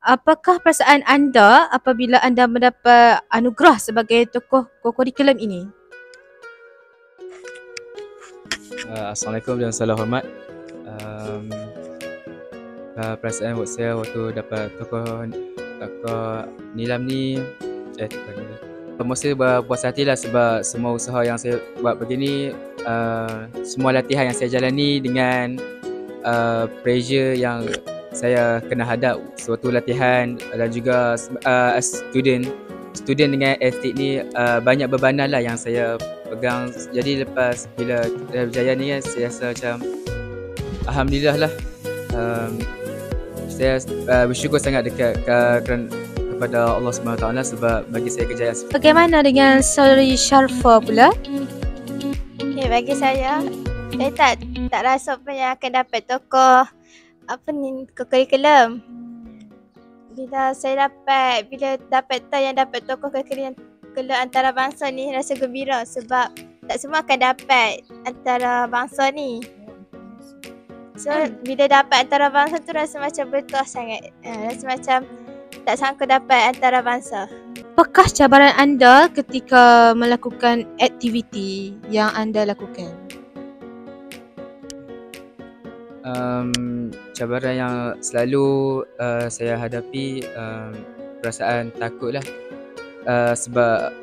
apakah perasaan anda apabila anda mendapat anugerah sebagai tokoh kurikulum ini? Assalamualaikum dan salam hormat. Perasaan buat saya waktu dapat tokoh Nilam ni, mesti berpuas hati lah sebab semua usaha yang saya buat begini, semua latihan yang saya jalani dengan pressure yang saya kena hadap suatu latihan, dan juga student dengan atlet ni, banyak bebanan lah yang saya pegang. Jadi lepas bila kita berjaya ni kan, saya rasa macam alhamdulillah lah. Saya bersyukur sangat kepada Allah SWT sebab bagi saya kejayaan. Bagaimana dengan saudari Sharfa pula? Okay, bagi saya tak rasa pun yang akan dapat tokoh kurikulum. Bila dapat tahu yang dapat tokoh kurikulum antarabangsa ni, rasa gembira sebab tak semua akan dapat antarabangsa ni. So bila dapat antarabangsa tu rasa macam betul sangat. Rasa macam tak sangka dapat antarabangsa. Apakah cabaran anda ketika melakukan aktiviti yang anda lakukan? Cabaran yang selalu saya hadapi, perasaan takut lah. Sebab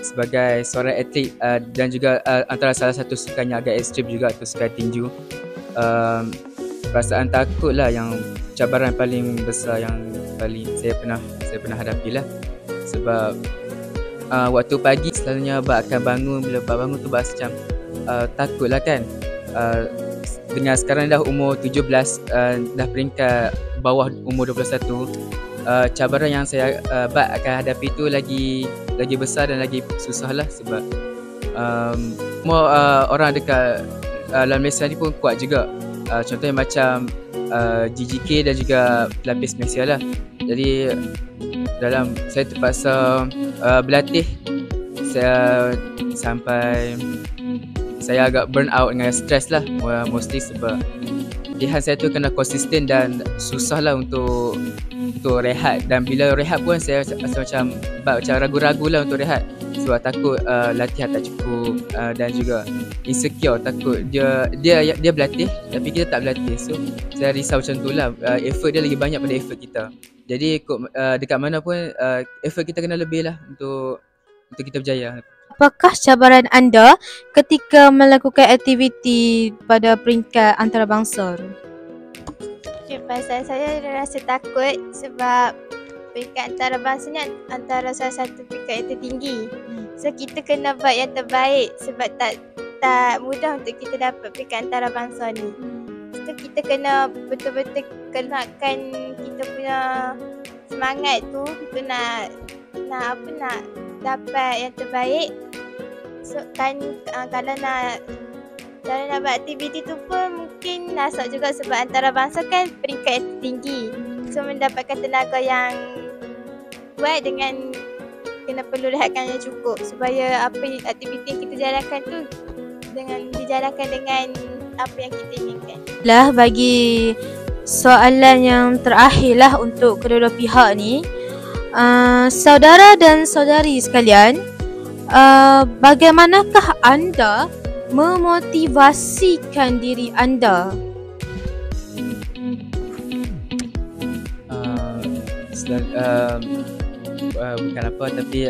sebagai seorang atlet, dan juga antara salah satu sukan yang agak ekstrim juga tu sukan tinju, perasaan takut lah yang cabaran paling besar yang paling saya pernah hadapi lah. Sebab waktu pagi selalunya akan bangun, bila bangun tu macam takut lah kan. Dengan sekarang dah umur 17, dah peringkat bawah umur 21, cabaran yang saya akan hadapi tu lagi besar dan lagi susah lah. Sebab semua orang dekat dalam Malaysia ni pun kuat juga. Contohnya macam GGK dan juga pelapis Malaysia lah. Jadi saya terpaksa berlatih sampai saya agak burn out dengan stress lah, mostly sebab latihan saya tu kena konsisten dan susah lah untuk rehat. Dan bila rehat pun saya rasa macam ragu-ragu lah untuk rehat sebab takut latihan tak cukup, dan juga insecure, takut dia berlatih tapi kita tak berlatih. So saya risau macam tu lah. Effort dia lagi banyak pada effort kita. Jadi dekat mana pun effort kita kena lebih lah untuk kita berjaya. Apakah cabaran anda ketika melakukan aktiviti pada peringkat antarabangsa? Pasal saya rasa takut sebab peringkat antarabangsa ni antara salah satu peringkat yang tertinggi. So kita kena buat yang terbaik sebab tak mudah untuk kita dapat peringkat antarabangsa ni. So kita kena betul-betul kenakan kita punya semangat tu untuk nak dapat yang terbaik. So kalau nak buat aktiviti tu pun mungkin nasab juga sebab antarabangsa kan peringkat yang tinggi. So mendapatkan tenaga yang kuat dengan kena perlu rehatkan yang cukup supaya aktiviti yang kita jalankan tu dijalankan dengan apa yang kita inginkan. Bagi soalan yang terakhir lah untuk kedua-dua pihak ni, saudara dan saudari sekalian, bagaimanakah anda memotivasikan diri anda? Bukan apa, tapi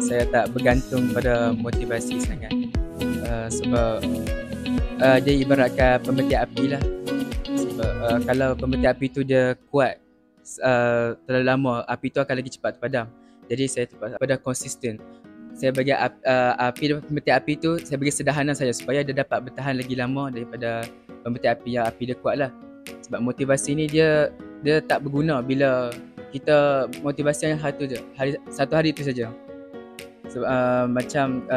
saya tak bergantung pada motivasi sangat. Sebab dia ibaratkan pembetik api lah. Sebab kalau pembetik api tu dia kuat terlalu lama, api tu akan lagi cepat terpadam. Jadi saya terpaksa konsisten. Saya bagi pembetik api tu, saya bagi sederhana saja supaya dia dapat bertahan lagi lama daripada pembetik api yang api dia kuat lah. Sebab motivasi ni dia tak berguna bila kita motivasi satu hari tu saja. Sebab macam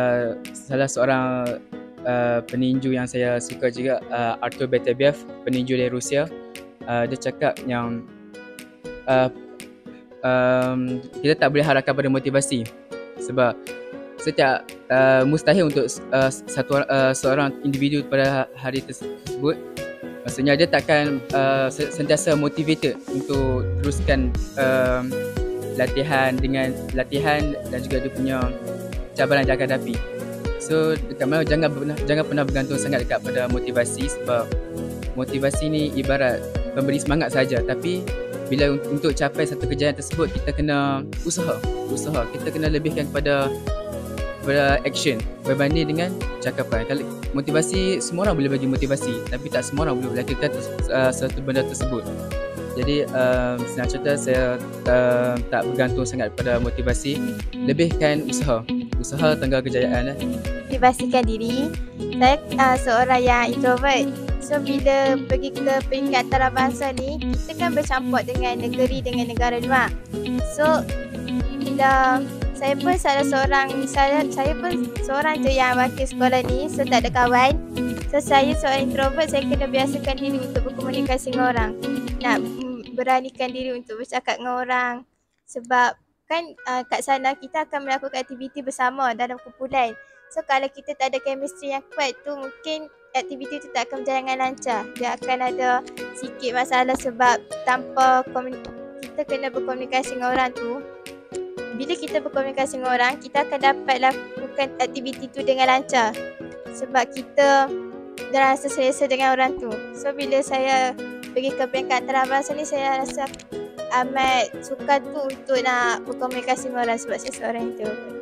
salah seorang peninju yang saya suka juga, Artur Beterbiev, peninju dari Rusia, dia cakap yang kita tak boleh harapkan pada motivasi sebab setiap mustahil untuk seorang individu pada hari tersebut Maksudnya dia takkan sentiasa motivated untuk teruskan latihan dan juga dia punya cabaran yang dia akan hadapi. So dekat mana jangan pernah bergantung sangat dekat pada motivasi, sebab motivasi ni ibarat pemberi semangat saja, tapi bila untuk capai satu kejayaan tersebut kita kena usaha. Kita kena lebihkan kepada action berbanding dengan cakapan. Kalau motivasi, semua orang boleh bagi motivasi, tapi tak semua orang boleh melakukan satu benda tersebut. Jadi senang cerita, saya tak bergantung sangat pada motivasi, lebihkan usaha tangga kejayaan lah. Motivasikan diri. Saya seorang yang introvert. So bila pergi ke peringkat antarabangsa ni, kita kan bercampur dengan negeri dengan negara luar. So bila saya pun seorang je yang wakil sekolah ni, so tak ada kawan. So saya seorang introvert, saya kena biasakan diri untuk berkomunikasi dengan orang. Nak beranikan diri untuk bercakap dengan orang. Sebab kan kat sana kita akan melakukan aktiviti bersama dalam kumpulan. So kalau kita tak ada chemistry yang kuat tu, mungkin aktiviti tu tak akan berjalan dengan lancar. Dia akan ada sikit masalah sebab tanpa kita kena berkomunikasi dengan orang tu. Bila kita berkomunikasi dengan orang, kita akan dapat lakukan aktiviti tu dengan lancar. Sebab kita dah rasa selesa dengan orang tu. So bila saya pergi ke peringkat antarabangsa ni, saya rasa amat suka tu untuk nak berkomunikasi dengan orang sebab saya seorang introvert.